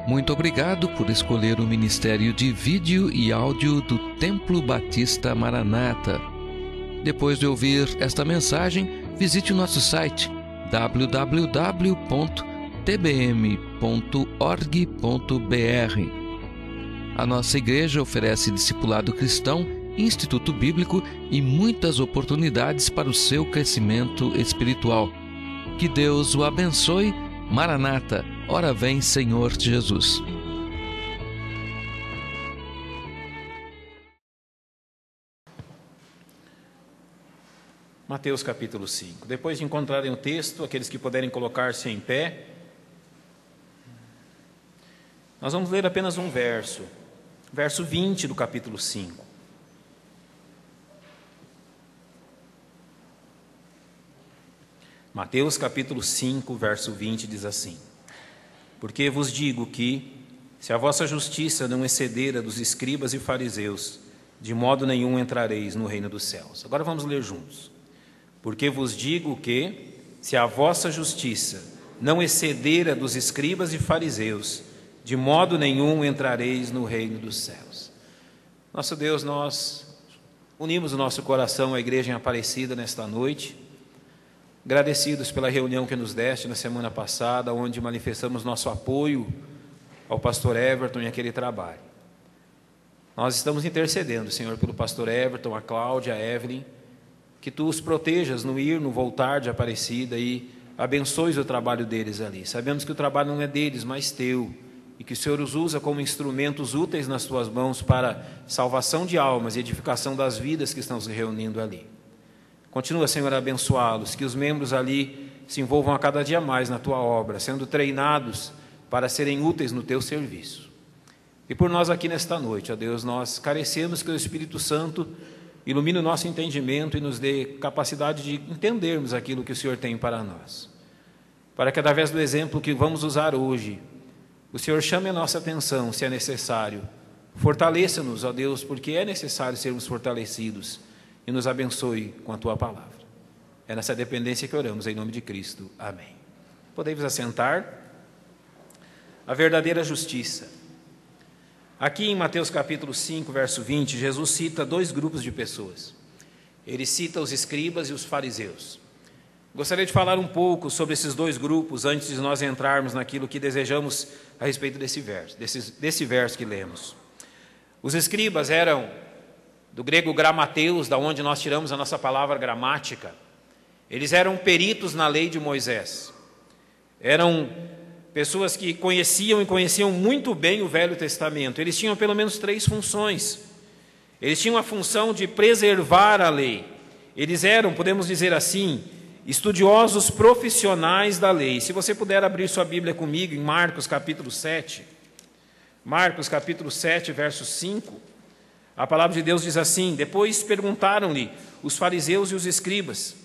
Muito obrigado por escolher o Ministério de Vídeo e Áudio do Templo Batista Maranata. Depois de ouvir esta mensagem, visite o nosso site www.tbm.org.br. A nossa igreja oferece discipulado cristão, instituto bíblico e muitas oportunidades para o seu crescimento espiritual. Que Deus o abençoe. Maranata, ora vem, Senhor Jesus. Mateus capítulo 5. Depois de encontrarem o texto, aqueles que puderem colocar-se em pé, nós vamos ler apenas um verso, verso 20 do capítulo 5. Mateus capítulo 5, verso 20 diz assim: Porque vos digo que, se a vossa justiça não exceder a dos escribas e fariseus, de modo nenhum entrareis no reino dos céus. Agora vamos ler juntos. Porque vos digo que, se a vossa justiça não exceder a dos escribas e fariseus, de modo nenhum entrareis no reino dos céus. Nosso Deus, nós unimos o nosso coração à igreja em Aparecida nesta noite, agradecidos pela reunião que nos deste na semana passada, onde manifestamos nosso apoio ao pastor Everton e aquele trabalho. Nós estamos intercedendo, Senhor, pelo pastor Everton, a Cláudia, a Evelyn, que Tu os protejas no ir, no voltar de Aparecida e abençoes o trabalho deles ali. Sabemos que o trabalho não é deles, mas Teu, e que o Senhor os usa como instrumentos úteis nas Tuas mãos para salvação de almas e edificação das vidas que estão se reunindo ali. Continua, Senhor, a abençoá-los, que os membros ali se envolvam a cada dia mais na Tua obra, sendo treinados para serem úteis no Teu serviço. E por nós aqui nesta noite, ó Deus, nós carecemos que o Espírito Santo ilumine o nosso entendimento e nos dê capacidade de entendermos aquilo que o Senhor tem para nós. Para que, através do exemplo que vamos usar hoje, o Senhor chame a nossa atenção, se é necessário. Fortaleça-nos, ó Deus, porque é necessário sermos fortalecidos. E nos abençoe com a Tua palavra. É nessa dependência que oramos, em nome de Cristo. Amém. Podemos assentar. A verdadeira justiça. Aqui em Mateus capítulo 5, verso 20, Jesus cita dois grupos de pessoas. Ele cita os escribas e os fariseus. Gostaria de falar um pouco sobre esses dois grupos antes de nós entrarmos naquilo que desejamos a respeito desse verso que lemos. Os escribas eram do grego gramateus, da onde nós tiramos a nossa palavra gramática. Eles eram peritos na lei de Moisés. Eram pessoas que conheciam muito bem o Velho Testamento. Eles tinham pelo menos três funções. Eles tinham a função de preservar a lei. Eles eram, podemos dizer assim, estudiosos profissionais da lei. Se você puder abrir sua Bíblia comigo em Marcos capítulo 7. Marcos capítulo 7, verso 5. A palavra de Deus diz assim: Depois perguntaram-lhe os fariseus e os escribas: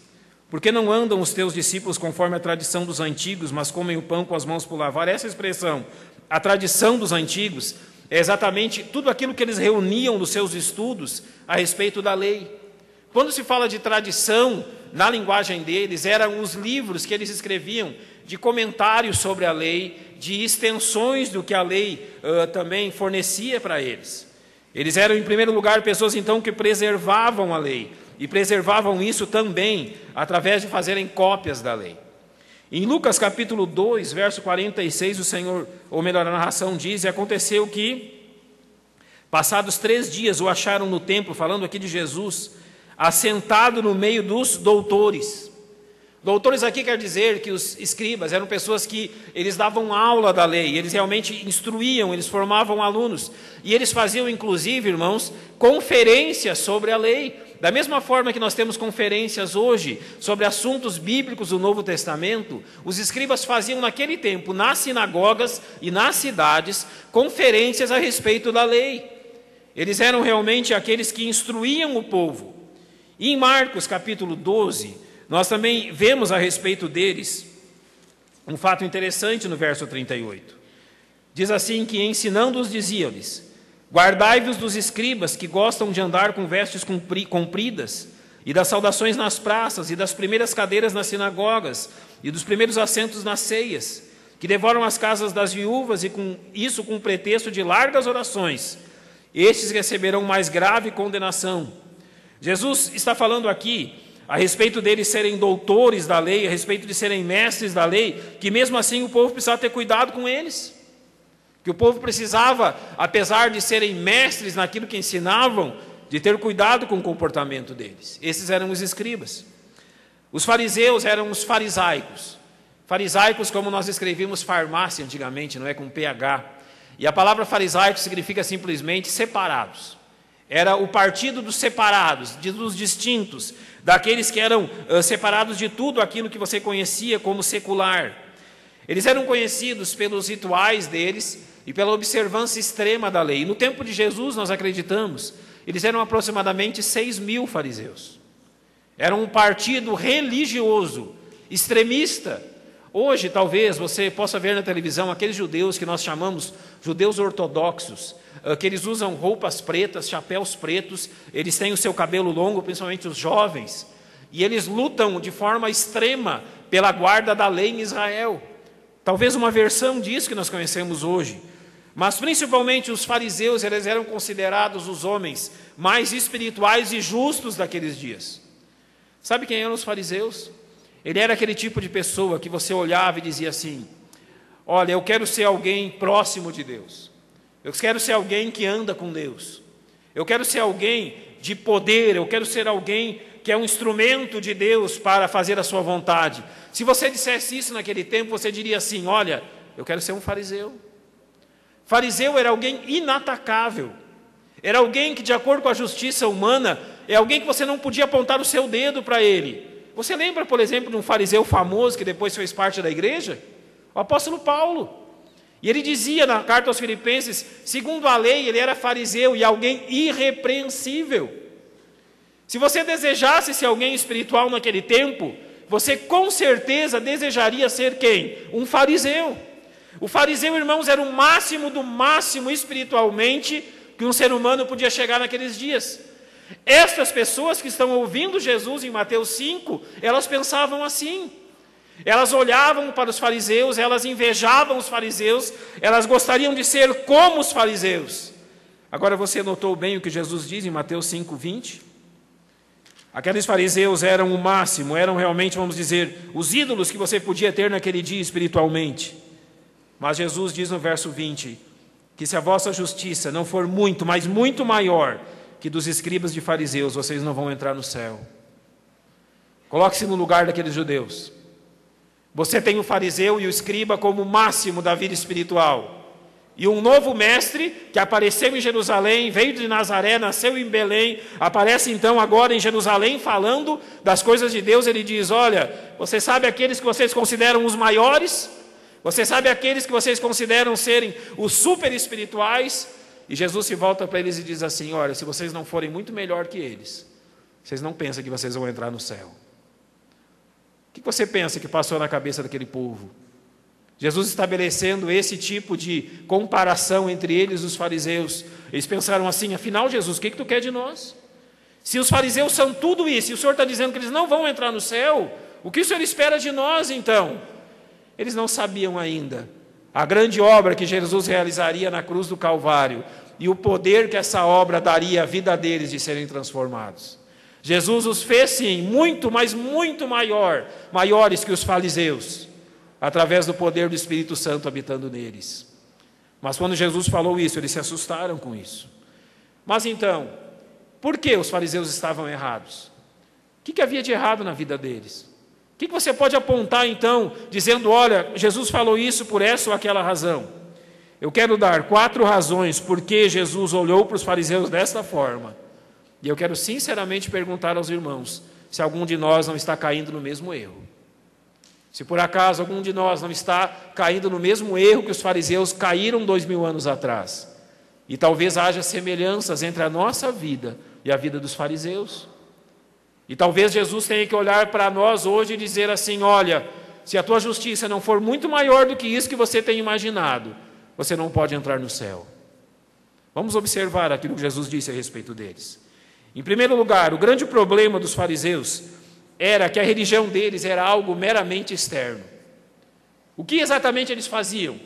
Por que não andam os teus discípulos conforme a tradição dos antigos, mas comem o pão com as mãos por lavar? Essa expressão, a tradição dos antigos, é exatamente tudo aquilo que eles reuniam nos seus estudos a respeito da lei. Quando se fala de tradição, na linguagem deles, eram os livros que eles escreviam de comentários sobre a lei, de extensões do que a lei também fornecia para eles. Eles eram, em primeiro lugar, pessoas então que preservavam a lei, e preservavam isso também através de fazerem cópias da lei. Em Lucas capítulo 2, verso 46, o Senhor, ou melhor, a narração diz: E aconteceu que, passados 3 dias, o acharam no templo, falando aqui de Jesus, assentado no meio dos doutores. Doutores aqui quer dizer que os escribas eram pessoas que eles davam aula da lei, eles realmente instruíam, eles formavam alunos. E eles faziam, inclusive, irmãos, conferências sobre a lei. Da mesma forma que nós temos conferências hoje sobre assuntos bíblicos do Novo Testamento, os escribas faziam naquele tempo, nas sinagogas e nas cidades, conferências a respeito da lei. Eles eram realmente aqueles que instruíam o povo. E em Marcos capítulo 12... nós também vemos a respeito deles um fato interessante no verso 38. Diz assim que, ensinando-os, dizia-lhes: Guardai-vos dos escribas que gostam de andar com vestes compridas, e das saudações nas praças, e das primeiras cadeiras nas sinagogas, e dos primeiros assentos nas ceias, que devoram as casas das viúvas e com isso com pretexto de largas orações, estes receberão mais grave condenação. Jesus está falando aqui a respeito deles serem doutores da lei, a respeito de serem mestres da lei, que mesmo assim o povo precisava ter cuidado com eles. Que o povo precisava, apesar de serem mestres naquilo que ensinavam, de ter cuidado com o comportamento deles. Esses eram os escribas. Os fariseus eram os farisaicos. Farisaicos, como nós escrevíamos farmácia antigamente, não é, com PH. E a palavra farisaico significa simplesmente separados. Era o partido dos separados, dos distintos, daqueles que eram separados de tudo aquilo que você conhecia como secular. Eles eram conhecidos pelos rituais deles e pela observância extrema da lei. E no tempo de Jesus, nós acreditamos, eles eram aproximadamente 6.000 fariseus. Era um partido religioso, extremista. Hoje, talvez, você possa ver na televisão aqueles judeus que nós chamamos judeus ortodoxos, que eles usam roupas pretas, chapéus pretos, eles têm o seu cabelo longo, principalmente os jovens, e eles lutam de forma extrema pela guarda da lei em Israel. Talvez uma versão disso que nós conhecemos hoje. Mas principalmente os fariseus, eles eram considerados os homens mais espirituais e justos daqueles dias. Sabe quem eram os fariseus? Ele era aquele tipo de pessoa que você olhava e dizia assim: olha, eu quero ser alguém próximo de Deus. Eu quero ser alguém que anda com Deus. Eu quero ser alguém de poder. Eu quero ser alguém que é um instrumento de Deus para fazer a sua vontade. Se você dissesse isso naquele tempo, você diria assim: olha, eu quero ser um fariseu. Fariseu era alguém inatacável. Era alguém que, de acordo com a justiça humana, é alguém que você não podia apontar o seu dedo para ele. Você lembra, por exemplo, de um fariseu famoso que depois fez parte da igreja? O apóstolo Paulo. E ele dizia na carta aos Filipenses, segundo a lei, ele era fariseu e alguém irrepreensível. Se você desejasse ser alguém espiritual naquele tempo, você com certeza desejaria ser quem? Um fariseu. O fariseu, irmãos, era o máximo do máximo espiritualmente que um ser humano podia chegar naqueles dias. Estas pessoas que estão ouvindo Jesus em Mateus 5, elas pensavam assim. Elas olhavam para os fariseus, elas invejavam os fariseus, elas gostariam de ser como os fariseus. Agora você notou bem o que Jesus diz em Mateus 5:20? Aqueles fariseus eram o máximo, eram realmente, vamos dizer, os ídolos que você podia ter naquele dia espiritualmente. Mas Jesus diz no verso 20, que se a vossa justiça não for muito, mas muito maior que dos escribas de fariseus, vocês não vão entrar no céu. Coloque-se no lugar daqueles judeus. Você tem o fariseu e o escriba como o máximo da vida espiritual. E um novo mestre que apareceu em Jerusalém, veio de Nazaré, nasceu em Belém, aparece então agora em Jerusalém falando das coisas de Deus. Ele diz: olha, você sabe aqueles que vocês consideram os maiores? Você sabe aqueles que vocês consideram serem os super espirituais? E Jesus se volta para eles e diz assim: olha, se vocês não forem muito melhor que eles, vocês não pensam que vocês vão entrar no céu. O que você pensa que passou na cabeça daquele povo? Jesus estabelecendo esse tipo de comparação entre eles e os fariseus. Eles pensaram assim: afinal, Jesus, o que tu quer de nós? Se os fariseus são tudo isso, e o Senhor está dizendo que eles não vão entrar no céu, o que o Senhor espera de nós então? Eles não sabiam ainda a grande obra que Jesus realizaria na cruz do Calvário e o poder que essa obra daria à vida deles de serem transformados. Jesus os fez sim muito, mas muito maiores que os fariseus, através do poder do Espírito Santo habitando neles. Mas quando Jesus falou isso, eles se assustaram com isso. Mas então, por que os fariseus estavam errados? O que havia de errado na vida deles? O que você pode apontar então, dizendo: olha, Jesus falou isso por essa ou aquela razão? Eu quero dar 4 razões por que Jesus olhou para os fariseus desta forma. E eu quero sinceramente perguntar aos irmãos se algum de nós não está caindo no mesmo erro. Se por acaso algum de nós não está caindo no mesmo erro que os fariseus caíram 2000 anos atrás. E talvez haja semelhanças entre a nossa vida e a vida dos fariseus. E talvez Jesus tenha que olhar para nós hoje e dizer assim: olha, se a tua justiça não for muito maior do que isso que você tem imaginado, você não pode entrar no céu. Vamos observar aquilo que Jesus disse a respeito deles. Em primeiro lugar, o grande problema dos fariseus era que a religião deles era algo meramente externo. O que exatamente eles faziam?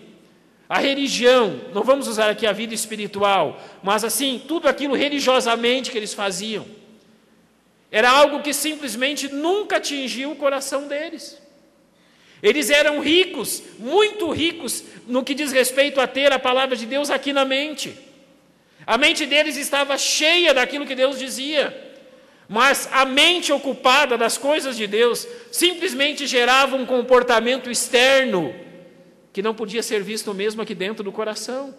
A religião, não vamos usar aqui a vida espiritual, mas assim, tudo aquilo religiosamente que eles faziam, era algo que simplesmente nunca atingiu o coração deles. Eles eram ricos, muito ricos, no que diz respeito a ter a palavra de Deus aqui na mente. A mente deles estava cheia daquilo que Deus dizia. Mas a mente ocupada das coisas de Deus simplesmente gerava um comportamento externo que não podia ser visto mesmo aqui dentro do coração.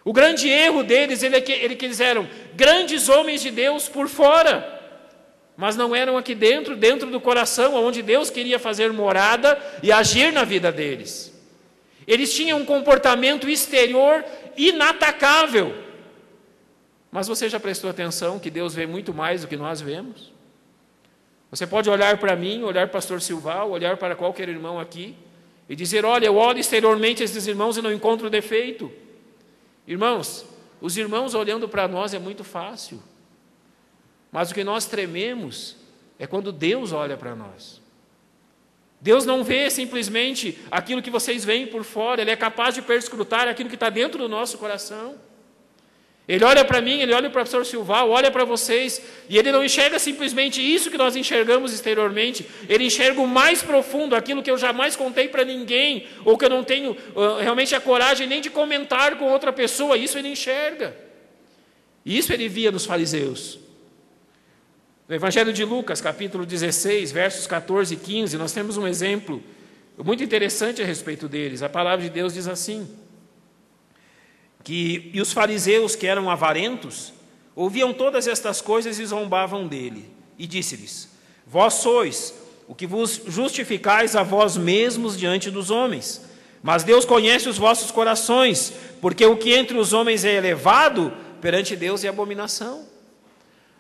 O grande erro deles é que eles eram grandes homens de Deus por fora, mas não eram aqui dentro do coração, onde Deus queria fazer morada e agir na vida deles. Eles tinham um comportamento exterior inatacável. Mas você já prestou atenção que Deus vê muito mais do que nós vemos? Você pode olhar para mim, olhar para o pastor Silval, olhar para qualquer irmão aqui e dizer, olha, eu olho exteriormente esses irmãos e não encontro defeito. Irmãos, os irmãos olhando para nós é muito fácil. Mas o que nós trememos é quando Deus olha para nós. Deus não vê simplesmente aquilo que vocês veem por fora, Ele é capaz de perscrutar aquilo que está dentro do nosso coração. Ele olha para mim, ele olha para o professor Silval, olha para vocês, e ele não enxerga simplesmente isso que nós enxergamos exteriormente, ele enxerga o mais profundo, aquilo que eu jamais contei para ninguém, ou que eu não tenho realmente a coragem nem de comentar com outra pessoa, isso ele enxerga. E isso ele via nos fariseus. No Evangelho de Lucas, capítulo 16, versos 14 e 15, nós temos um exemplo muito interessante a respeito deles. A palavra de Deus diz assim, e os fariseus, que eram avarentos, ouviam todas estas coisas e zombavam dele. E disse-lhes, vós sois o que vos justificais a vós mesmos diante dos homens. Mas Deus conhece os vossos corações, porque o que entre os homens é elevado, perante Deus é abominação.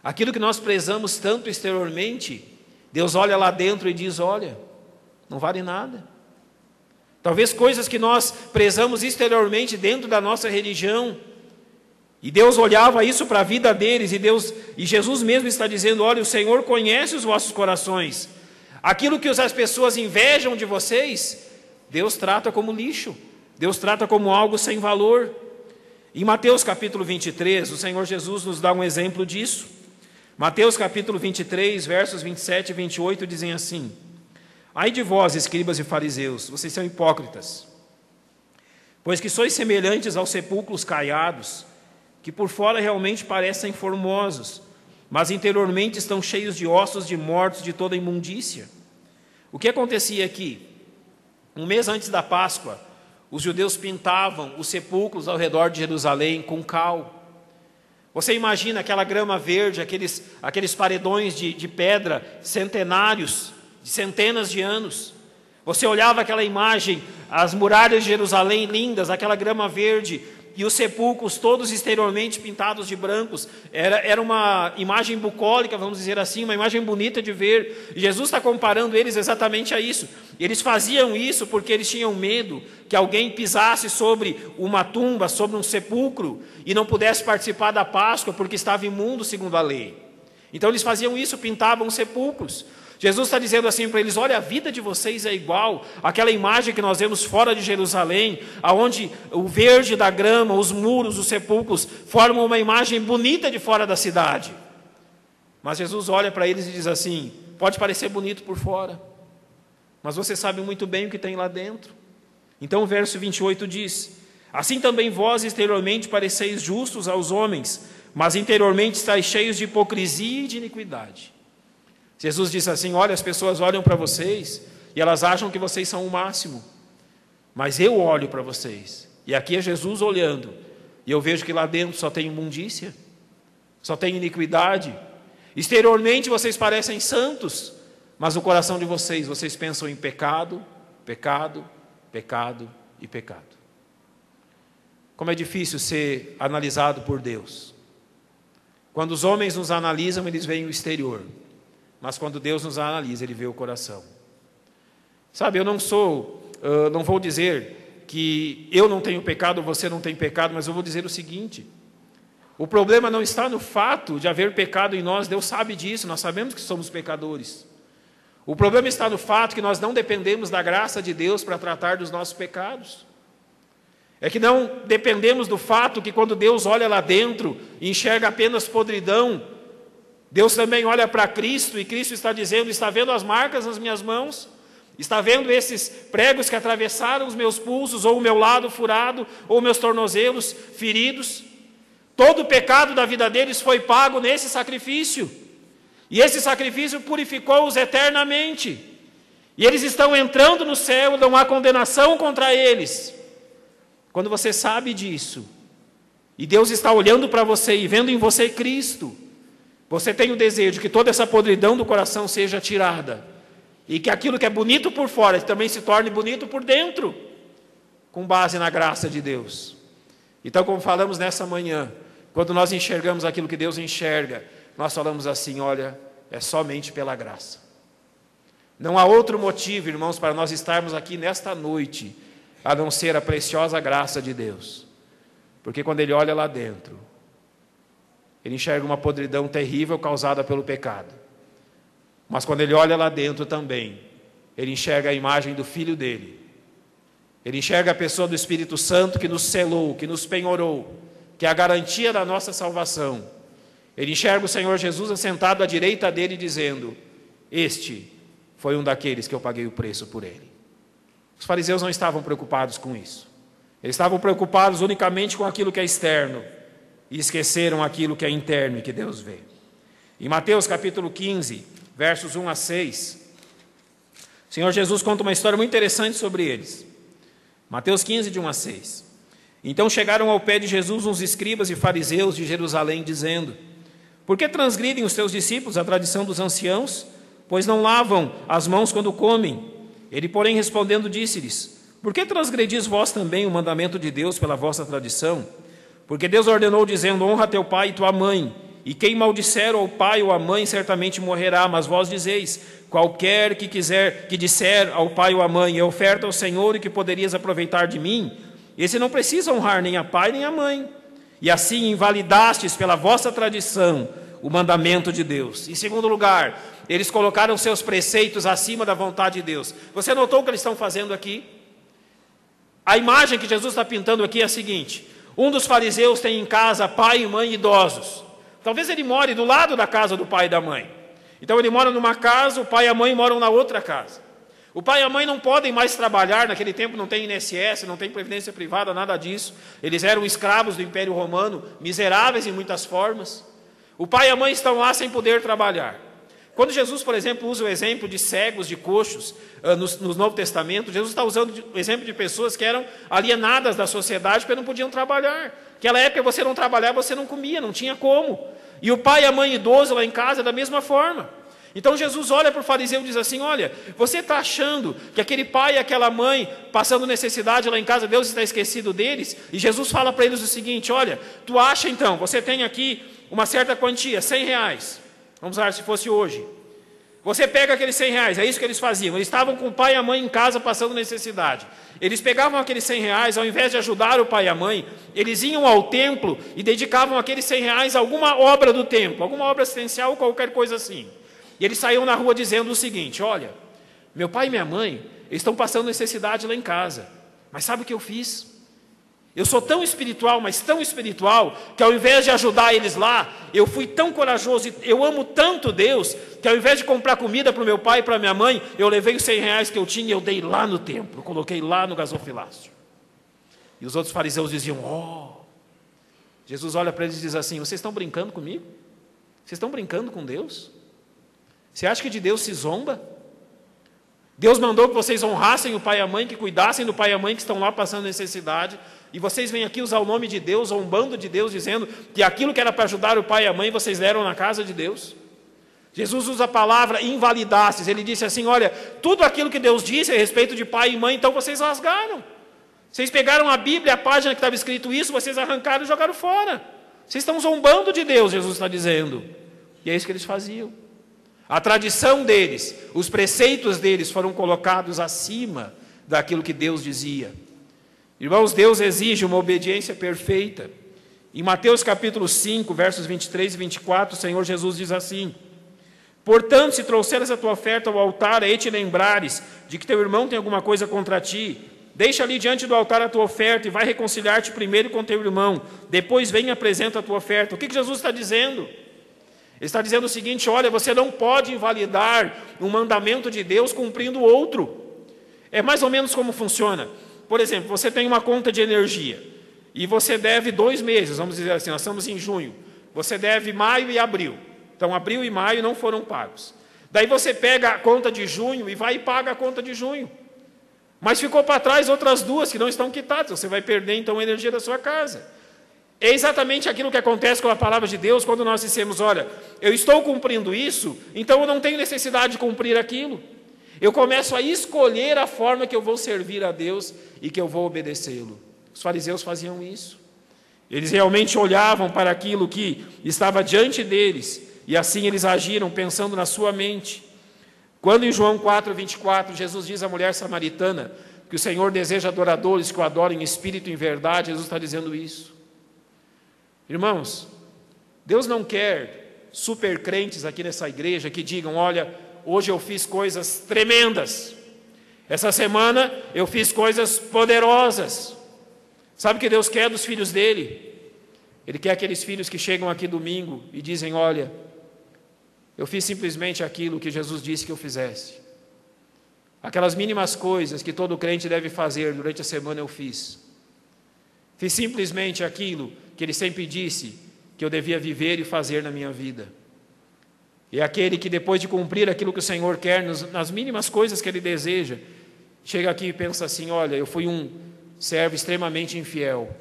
Aquilo que nós prezamos tanto exteriormente, Deus olha lá dentro e diz, olha, não vale nada. Talvez coisas que nós prezamos exteriormente dentro da nossa religião, e Deus olhava isso para a vida deles, e Jesus mesmo está dizendo, olha, o Senhor conhece os vossos corações. Aquilo que as pessoas invejam de vocês, Deus trata como lixo, Deus trata como algo sem valor. Em Mateus capítulo 23, o Senhor Jesus nos dá um exemplo disso. Mateus capítulo 23, versos 27 e 28 dizem assim, ai de vós, escribas e fariseus, vocês são hipócritas, pois que sois semelhantes aos sepulcros caiados, que por fora realmente parecem formosos, mas interiormente estão cheios de ossos de mortos de toda imundícia. O que acontecia aqui? Um mês antes da Páscoa, os judeus pintavam os sepulcros ao redor de Jerusalém com cal. Você imagina aquela grama verde, aqueles paredões de pedra centenários, de centenas de anos. Você olhava aquela imagem, as muralhas de Jerusalém lindas, aquela grama verde, e os sepulcros todos exteriormente pintados de brancos. Era uma imagem bucólica, vamos dizer assim, uma imagem bonita de ver. E Jesus está comparando eles exatamente a isso. Eles faziam isso porque eles tinham medo que alguém pisasse sobre uma tumba, sobre um sepulcro, e não pudesse participar da Páscoa porque estava imundo segundo a lei. Então eles faziam isso, pintavam os sepulcros. Jesus está dizendo assim para eles, olha, a vida de vocês é igual àquela imagem que nós vemos fora de Jerusalém, aonde o verde da grama, os muros, os sepulcros, formam uma imagem bonita de fora da cidade. Mas Jesus olha para eles e diz assim, pode parecer bonito por fora, mas você sabe muito bem o que tem lá dentro. Então o verso 28 diz, assim também vós exteriormente pareceis justos aos homens, mas interiormente estáis cheios de hipocrisia e de iniquidade. Jesus disse assim, olha, as pessoas olham para vocês e elas acham que vocês são o máximo, mas eu olho para vocês, e aqui é Jesus olhando, e eu vejo que lá dentro só tem imundícia, só tem iniquidade. Exteriormente vocês parecem santos, mas no coração de vocês pensam em pecado, pecado, pecado e pecado. Como é difícil ser analisado por Deus. Quando os homens nos analisam, eles veem o exterior, mas quando Deus nos analisa, Ele vê o coração. Sabe, eu não vou dizer que eu não tenho pecado, você não tem pecado, mas eu vou dizer o seguinte, o problema não está no fato de haver pecado em nós, Deus sabe disso, nós sabemos que somos pecadores. O problema está no fato que nós não dependemos da graça de Deus para tratar dos nossos pecados. É que não dependemos do fato que quando Deus olha lá dentro e enxerga apenas podridão, Deus também olha para Cristo e Cristo está dizendo: está vendo as marcas nas minhas mãos? Está vendo esses pregos que atravessaram os meus pulsos, ou o meu lado furado, ou meus tornozelos feridos? Todo o pecado da vida deles foi pago nesse sacrifício. E esse sacrifício purificou-os eternamente. E eles estão entrando no céu, não há condenação contra eles. Quando você sabe disso, e Deus está olhando para você e vendo em você Cristo, você tem o desejo que toda essa podridão do coração seja tirada, e que aquilo que é bonito por fora também se torne bonito por dentro, com base na graça de Deus. Então, como falamos nessa manhã, quando nós enxergamos aquilo que Deus enxerga, nós falamos assim: olha, é somente pela graça. Não há outro motivo, irmãos, para nós estarmos aqui nesta noite, a não ser a preciosa graça de Deus. Porque quando Ele olha lá dentro, Ele enxerga uma podridão terrível causada pelo pecado. Mas quando Ele olha lá dentro também, Ele enxerga a imagem do Filho dEle. Ele enxerga a pessoa do Espírito Santo que nos selou, que nos penhorou, que é a garantia da nossa salvação. Ele enxerga o Senhor Jesus assentado à direita dEle, dizendo: este foi um daqueles que eu paguei o preço por Ele. Os fariseus não estavam preocupados com isso. Eles estavam preocupados unicamente com aquilo que é externo e esqueceram aquilo que é interno e que Deus vê. Em Mateus capítulo 15, versos 1 a 6, o Senhor Jesus conta uma história muito interessante sobre eles. Mateus 15, de 1 a 6. Então chegaram ao pé de Jesus uns escribas e fariseus de Jerusalém, dizendo: por que transgridem os teus discípulos a tradição dos anciãos, pois não lavam as mãos quando comem? Ele, porém, respondendo, disse-lhes: por que transgredis vós também o mandamento de Deus pela vossa tradição? Porque Deus ordenou, dizendo: honra teu pai e tua mãe, e quem maldisser ao pai ou à mãe certamente morrerá. Mas vós dizeis: qualquer que disser ao pai ou à mãe, é oferta ao Senhor e que poderias aproveitar de mim, esse não precisa honrar nem a pai nem a mãe. E assim invalidastes pela vossa tradição o mandamento de Deus. Em segundo lugar, eles colocaram seus preceitos acima da vontade de Deus. Você notou o que eles estão fazendo aqui? A imagem que Jesus está pintando aqui é a seguinte: um dos fariseus tem em casa pai e mãe idosos. Talvez ele more do lado da casa do pai e da mãe. Então ele mora numa casa, o pai e a mãe moram na outra casa. O pai e a mãe não podem mais trabalhar, naquele tempo não tem INSS, não tem previdência privada, nada disso. Eles eram escravos do Império Romano, miseráveis em muitas formas. O pai e a mãe estão lá sem poder trabalhar. Quando Jesus, por exemplo, usa o exemplo de cegos, de coxos, no Novo Testamento, Jesus está usando o exemplo de pessoas que eram alienadas da sociedade porque não podiam trabalhar. Naquela época você não trabalhava, você não comia, não tinha como. E o pai e a mãe idoso lá em casa da mesma forma. Então Jesus olha para o fariseu e diz assim: olha, você está achando que aquele pai e aquela mãe passando necessidade lá em casa, Deus está esquecido deles? E Jesus fala para eles o seguinte: olha, tu acha então, você tem aqui uma certa quantia, R$100, vamos lá, se fosse hoje, você pega aqueles R$100, é isso que eles faziam, eles estavam com o pai e a mãe em casa passando necessidade, eles pegavam aqueles R$100, ao invés de ajudar o pai e a mãe, eles iam ao templo e dedicavam aqueles R$100 a alguma obra do templo, alguma obra assistencial ou qualquer coisa assim. E eles saíam na rua dizendo o seguinte: olha, meu pai e minha mãe estão passando necessidade lá em casa, mas sabe o que eu fiz? Eu sou tão espiritual, mas tão espiritual, que ao invés de ajudar eles lá, eu fui tão corajoso, eu amo tanto Deus, que ao invés de comprar comida para o meu pai e para a minha mãe, eu levei os R$100 que eu tinha e eu dei lá no templo, coloquei lá no gasofilácio. E os outros fariseus diziam: oh. Jesus olha para eles e diz assim: vocês estão brincando comigo? Vocês estão brincando com Deus? Você acha que de Deus se zomba? Deus mandou que vocês honrassem o pai e a mãe, que cuidassem do pai e a mãe que estão lá passando necessidade, e vocês vêm aqui usar o nome de Deus, zombando de Deus, dizendo que aquilo que era para ajudar o pai e a mãe, vocês deram na casa de Deus. Jesus usa a palavra invalidastes, ele disse assim: olha, tudo aquilo que Deus disse a respeito de pai e mãe, então vocês rasgaram. Vocês pegaram a Bíblia, a página que estava escrito isso, vocês arrancaram e jogaram fora. Vocês estão zombando de Deus, Jesus está dizendo. E é isso que eles faziam. A tradição deles, os preceitos deles foram colocados acima daquilo que Deus dizia. Irmãos, Deus exige uma obediência perfeita. Em Mateus capítulo 5, versos 23 e 24, o Senhor Jesus diz assim: Portanto, se trouxeres a tua oferta ao altar, aí te lembrares de que teu irmão tem alguma coisa contra ti, deixa ali diante do altar a tua oferta e vai reconciliar-te primeiro com teu irmão. Depois vem e apresenta a tua oferta. O que Jesus está dizendo? Ele está dizendo o seguinte: olha, você não pode invalidar um mandamento de Deus cumprindo outro. É mais ou menos como funciona. Por exemplo, você tem uma conta de energia e você deve 2 meses, vamos dizer assim, nós estamos em junho. Você deve maio e abril. Então, abril e maio não foram pagos. Daí você pega a conta de junho e vai e paga a conta de junho. Mas ficou para trás outras 2 que não estão quitadas. Você vai perder, então, a energia da sua casa. É exatamente aquilo que acontece com a palavra de Deus quando nós dissemos: olha, eu estou cumprindo isso, então eu não tenho necessidade de cumprir aquilo. Eu começo a escolher a forma que eu vou servir a Deus e que eu vou obedecê-lo. Os fariseus faziam isso. Eles realmente olhavam para aquilo que estava diante deles e assim eles agiram pensando na sua mente. Quando em João 4:24 Jesus diz à mulher samaritana que o Senhor deseja adoradores que o adorem em espírito e em verdade, Jesus está dizendo isso. Irmãos, Deus não quer super crentes aqui nessa igreja que digam: olha, hoje eu fiz coisas tremendas, essa semana eu fiz coisas poderosas. Sabe o que Deus quer dos filhos dele? Ele quer aqueles filhos que chegam aqui domingo e dizem: olha, eu fiz simplesmente aquilo que Jesus disse que eu fizesse. Aquelas mínimas coisas que todo crente deve fazer durante a semana eu fiz. Fiz simplesmente aquilo que Ele sempre disse que eu devia viver e fazer na minha vida. E aquele que depois de cumprir aquilo que o Senhor quer, nas mínimas coisas que Ele deseja, chega aqui e pensa assim: olha, eu fui um servo extremamente infiel.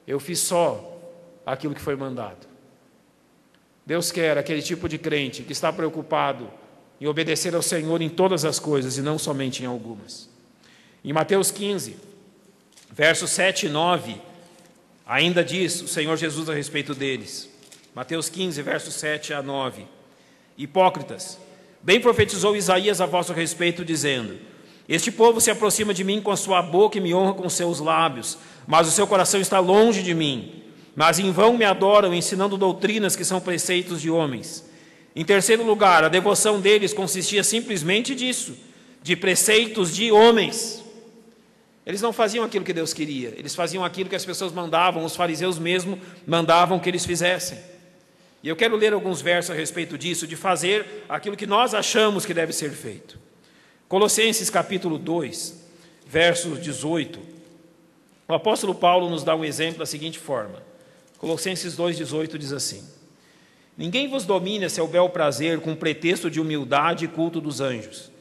Eu fiz só aquilo que foi mandado. Deus quer aquele tipo de crente que está preocupado em obedecer ao Senhor em todas as coisas e não somente em algumas. Em Mateus 15, versos 7 e 9, ainda diz o Senhor Jesus a respeito deles. Mateus 15, versos 7 a 9. Hipócritas, bem profetizou Isaías a vosso respeito, dizendo: este povo se aproxima de mim com a sua boca e me honra com seus lábios, mas o seu coração está longe de mim. Mas em vão me adoram, ensinando doutrinas que são preceitos de homens. Em terceiro lugar, a devoção deles consistia simplesmente disso, de preceitos de homens. Eles não faziam aquilo que Deus queria, eles faziam aquilo que as pessoas mandavam, os fariseus mesmo mandavam que eles fizessem. E eu quero ler alguns versos a respeito disso, de fazer aquilo que nós achamos que deve ser feito. Colossenses capítulo 2, verso 18. O apóstolo Paulo nos dá um exemplo da seguinte forma. Colossenses 2,18 diz assim: ninguém vos domine a seu bel prazer com pretexto de humildade e culto dos anjos,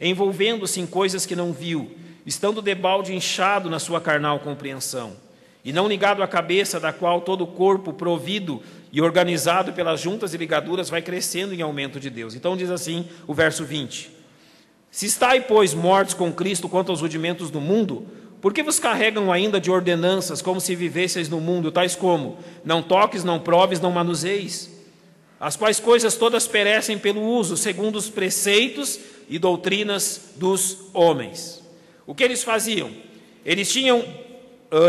envolvendo-se em coisas que não viu, estando debalde inchado na sua carnal compreensão, e não ligado à cabeça, da qual todo o corpo, provido e organizado pelas juntas e ligaduras, vai crescendo em aumento de Deus. Então diz assim o verso 20: se estáis, pois, mortos com Cristo quanto aos rudimentos do mundo, por que vos carregam ainda de ordenanças, como se vivesseis no mundo, tais como: não toques, não proves, não manuseis, as quais coisas todas perecem pelo uso, segundo os preceitos e doutrinas dos homens. O que eles faziam? Eles tinham,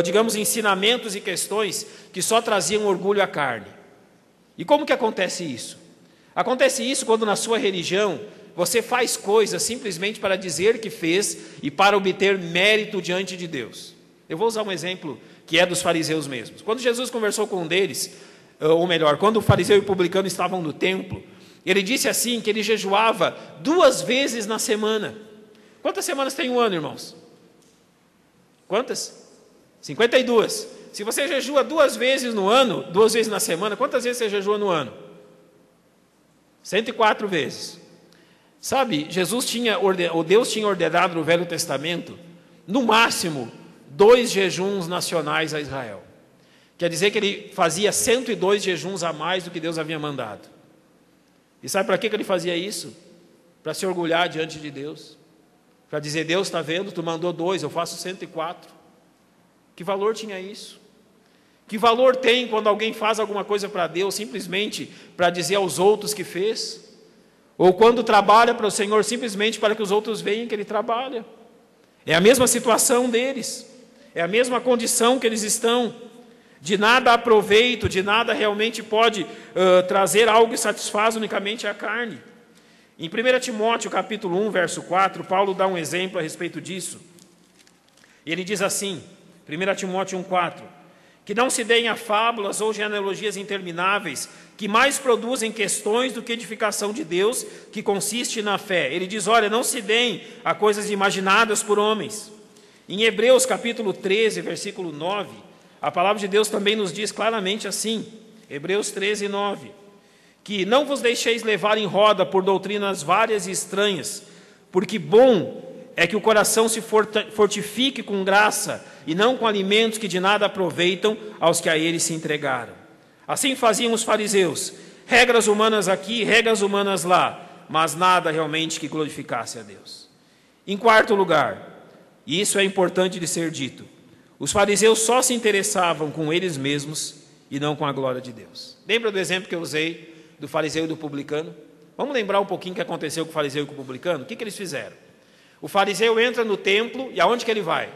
digamos, ensinamentos e questões que só traziam orgulho à carne. E como que acontece isso? Acontece isso quando na sua religião você faz coisas simplesmente para dizer que fez e para obter mérito diante de Deus. Eu vou usar um exemplo que é dos fariseus mesmos. Quando Jesus conversou com um deles, ou melhor, quando o fariseu e o publicano estavam no templo, ele disse assim, que ele jejuava 2 vezes na semana. Quantas semanas tem um ano, irmãos? Quantas? 52. Se você jejua 2 vezes no ano, 2 vezes na semana, quantas vezes você jejua no ano? 104 vezes. Sabe, Deus tinha ordenado no Velho Testamento, no máximo, 2 jejuns nacionais a Israel. Quer dizer que ele fazia 102 jejuns a mais do que Deus havia mandado. E sabe para que ele fazia isso? Para se orgulhar diante de Deus. Para dizer: Deus está vendo, tu mandou 2, eu faço 104. Que valor tinha isso? Que valor tem quando alguém faz alguma coisa para Deus simplesmente para dizer aos outros que fez? Ou quando trabalha para o Senhor simplesmente para que os outros vejam que Ele trabalha? É a mesma situação deles, é a mesma condição que eles estão. De nada há proveito, de nada realmente pode trazer algo que satisfaz unicamente a carne. Em 1 Timóteo capítulo 1, verso 4, Paulo dá um exemplo a respeito disso. Ele diz assim, 1 Timóteo 1,4, que não se deem a fábulas ou genealogias intermináveis, que mais produzem questões do que edificação de Deus, que consiste na fé. Ele diz, olha, não se deem a coisas imaginadas por homens. Em Hebreus capítulo 13, versículo 9, a palavra de Deus também nos diz claramente assim, Hebreus 13, 9, que não vos deixeis levar em roda por doutrinas várias e estranhas, porque bom é que o coração se fortifique com graça e não com alimentos que de nada aproveitam aos que a eles se entregaram. Assim faziam os fariseus, regras humanas aqui, regras humanas lá, mas nada realmente que glorificasse a Deus. Em quarto lugar, e isso é importante de ser dito, os fariseus só se interessavam com eles mesmos e não com a glória de Deus. Lembra do exemplo que eu usei do fariseu e do publicano? Vamos lembrar um pouquinho o que aconteceu com o fariseu e com o publicano? O que eles fizeram? O fariseu entra no templo e aonde que ele vai?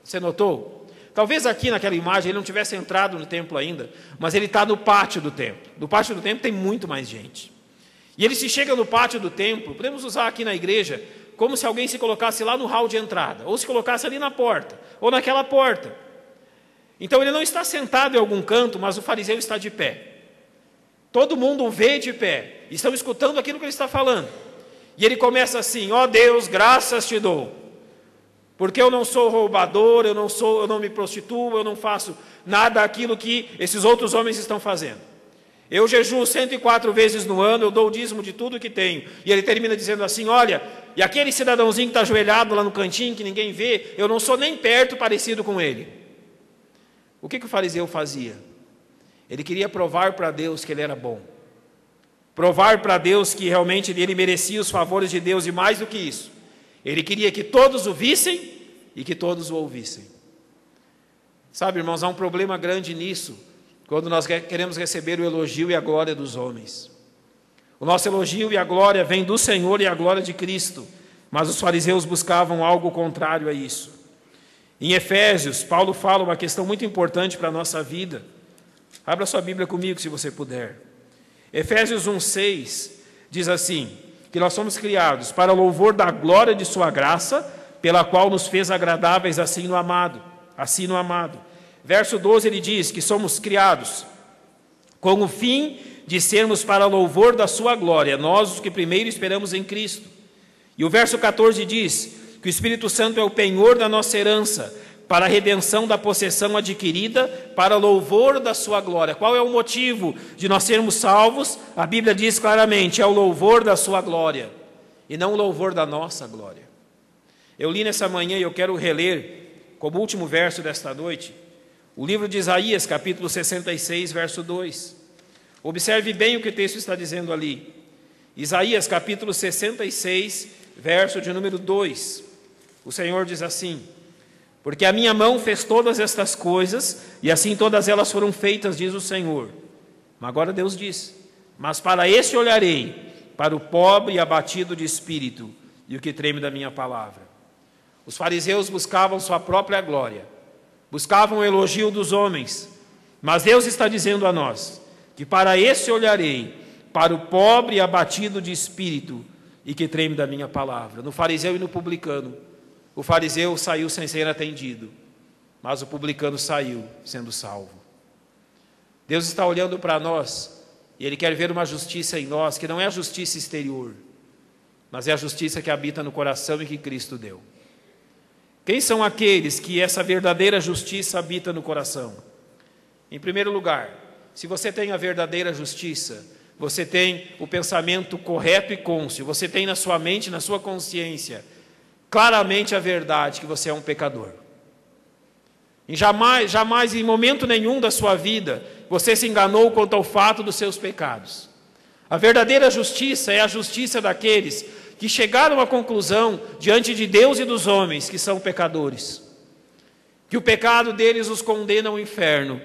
Você notou? Talvez aqui naquela imagem ele não tivesse entrado no templo ainda, mas ele está no pátio do templo. No pátio do templo tem muito mais gente. E ele se chega no pátio do templo, podemos usar aqui na igreja, como se alguém se colocasse lá no hall de entrada, ou se colocasse ali na porta, ou naquela porta. Então ele não está sentado em algum canto, mas o fariseu está de pé. Todo mundo o vê de pé, estão escutando aquilo que ele está falando. E ele começa assim, ó Deus, graças te dou, porque eu não sou roubador, eu não me prostituo, eu não faço nada daquilo que esses outros homens estão fazendo. Eu jejuo 104 vezes no ano, eu dou o dízimo de tudo que tenho. E ele termina dizendo assim, olha, e aquele cidadãozinho que está ajoelhado lá no cantinho, que ninguém vê, eu não sou nem perto parecido com ele. O que o fariseu fazia? Ele queria provar para Deus que ele era bom. Provar para Deus que realmente ele merecia os favores de Deus, e mais do que isso, ele queria que todos o vissem e que todos o ouvissem. Sabe, irmãos, há um problema grande nisso, quando nós queremos receber o elogio e a glória dos homens. O nosso elogio e a glória vem do Senhor e a glória de Cristo, mas os fariseus buscavam algo contrário a isso. Em Efésios, Paulo fala uma questão muito importante para a nossa vida. Abra sua Bíblia comigo, se você puder. Efésios 1,6 diz assim, que nós somos criados para o louvor da glória de sua graça, pela qual nos fez agradáveis assim no amado. Verso 12 ele diz que somos criados com o fim de sermos para o louvor da sua glória, nós os que primeiro esperamos em Cristo. E o verso 14 diz que o Espírito Santo é o penhor da nossa herança, para a redenção da possessão adquirida, para louvor da sua glória. Qual é o motivo de nós sermos salvos? A Bíblia diz claramente, é o louvor da sua glória, e não o louvor da nossa glória. Eu li nessa manhã e eu quero reler, como último verso desta noite, o livro de Isaías, capítulo 66, verso 2. Observe bem o que o texto está dizendo ali. Isaías, capítulo 66, verso de número 2. O Senhor diz assim, porque a minha mão fez todas estas coisas, e assim todas elas foram feitas, diz o Senhor. Agora Deus diz, mas para esse olharei, para o pobre e abatido de espírito, e o que treme da minha palavra. Os fariseus buscavam sua própria glória, buscavam o elogio dos homens, mas Deus está dizendo a nós, que para esse olharei, para o pobre e abatido de espírito, e que treme da minha palavra. No fariseu e no publicano, o fariseu saiu sem ser atendido, mas o publicano saiu sendo salvo. Deus está olhando para nós e Ele quer ver uma justiça em nós, que não é a justiça exterior, mas é a justiça que habita no coração e que Cristo deu. Quem são aqueles que essa verdadeira justiça habita no coração? Em primeiro lugar, se você tem a verdadeira justiça, você tem o pensamento correto e cônscio, você tem na sua mente, na sua consciência, claramente a verdade que você é um pecador. E jamais, em momento nenhum da sua vida, você se enganou quanto ao fato dos seus pecados. A verdadeira justiça é a justiça daqueles que chegaram à conclusão, diante de Deus e dos homens, que são pecadores. Que o pecado deles os condena ao inferno.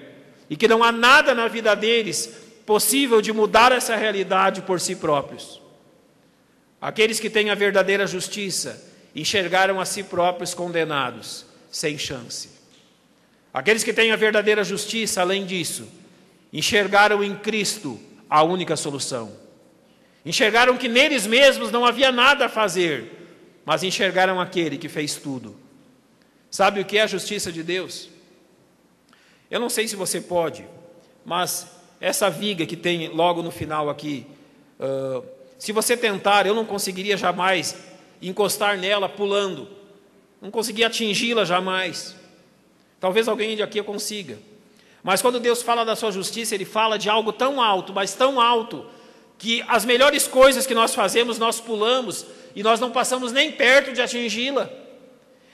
E que não há nada na vida deles possível de mudar essa realidade por si próprios. Aqueles que têm a verdadeira justiça enxergaram a si próprios condenados, sem chance. Aqueles que têm a verdadeira justiça, além disso, enxergaram em Cristo a única solução. Enxergaram que neles mesmos não havia nada a fazer, mas enxergaram aquele que fez tudo. Sabe o que é a justiça de Deus? Eu não sei se você pode, mas essa viga que tem logo no final aqui, se você tentar, eu não conseguiria jamais encostar nela pulando. Não conseguia atingi-la jamais. Talvez alguém de aqui consiga. Mas quando Deus fala da sua justiça, Ele fala de algo tão alto, mas tão alto, que as melhores coisas que nós fazemos, nós pulamos, e nós não passamos nem perto de atingi-la.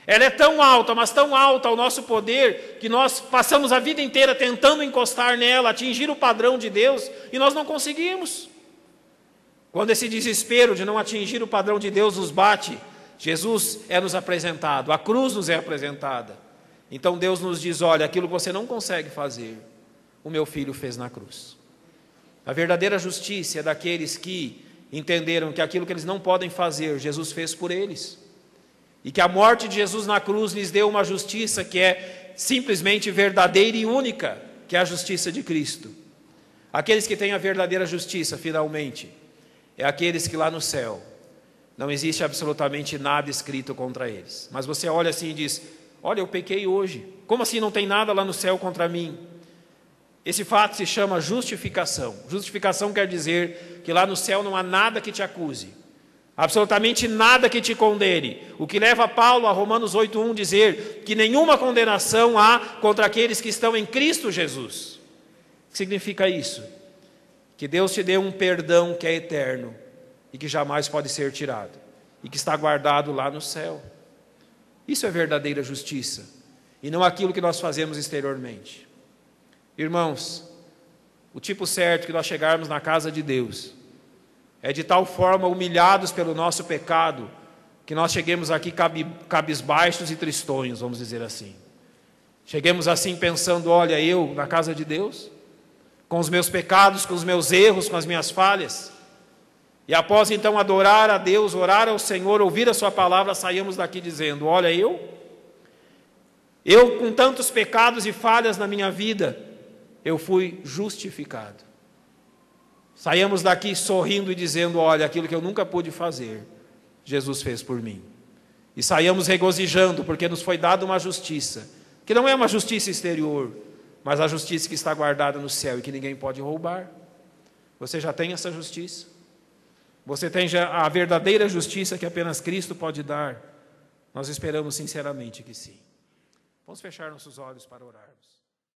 Ela é tão alta, mas tão alta ao nosso poder, que nós passamos a vida inteira tentando encostar nela, atingir o padrão de Deus, e nós não conseguimos. Quando esse desespero de não atingir o padrão de Deus nos bate, Jesus é nos apresentado, a cruz nos é apresentada. Então Deus nos diz, olha, aquilo que você não consegue fazer, o meu filho fez na cruz. A verdadeira justiça é daqueles que entenderam que aquilo que eles não podem fazer, Jesus fez por eles. E que a morte de Jesus na cruz lhes deu uma justiça que é simplesmente verdadeira e única, que é a justiça de Cristo. Aqueles que têm a verdadeira justiça, finalmente, é aqueles que lá no céu não existe absolutamente nada escrito contra eles. Mas você olha assim e diz, olha, eu pequei hoje. Como assim não tem nada lá no céu contra mim? Esse fato se chama justificação. Justificação quer dizer que lá no céu não há nada que te acuse. Absolutamente nada que te condene. O que leva Paulo a Romanos 8:1 dizer que nenhuma condenação há contra aqueles que estão em Cristo Jesus. O que significa isso? Que Deus te deu um perdão que é eterno e que jamais pode ser tirado e que está guardado lá no céu. Isso é verdadeira justiça e não aquilo que nós fazemos exteriormente. Irmãos, o tipo certo que nós chegarmos na casa de Deus é de tal forma humilhados pelo nosso pecado que nós cheguemos aqui cabisbaixos e tristonhos, vamos dizer assim. Cheguemos assim pensando, olha, eu na casa de Deus, com os meus pecados, com os meus erros, com as minhas falhas. E após então adorar a Deus, orar ao Senhor, ouvir a sua palavra, saímos daqui dizendo, olha, eu com tantos pecados e falhas na minha vida, eu fui justificado. Saímos daqui sorrindo e dizendo, olha, aquilo que eu nunca pude fazer, Jesus fez por mim. E saímos regozijando, porque nos foi dada uma justiça, que não é uma justiça exterior, mas a justiça que está guardada no céu e que ninguém pode roubar. Você já tem essa justiça? Você tem já a verdadeira justiça que apenas Cristo pode dar? Nós esperamos sinceramente que sim. Vamos fechar nossos olhos para orarmos.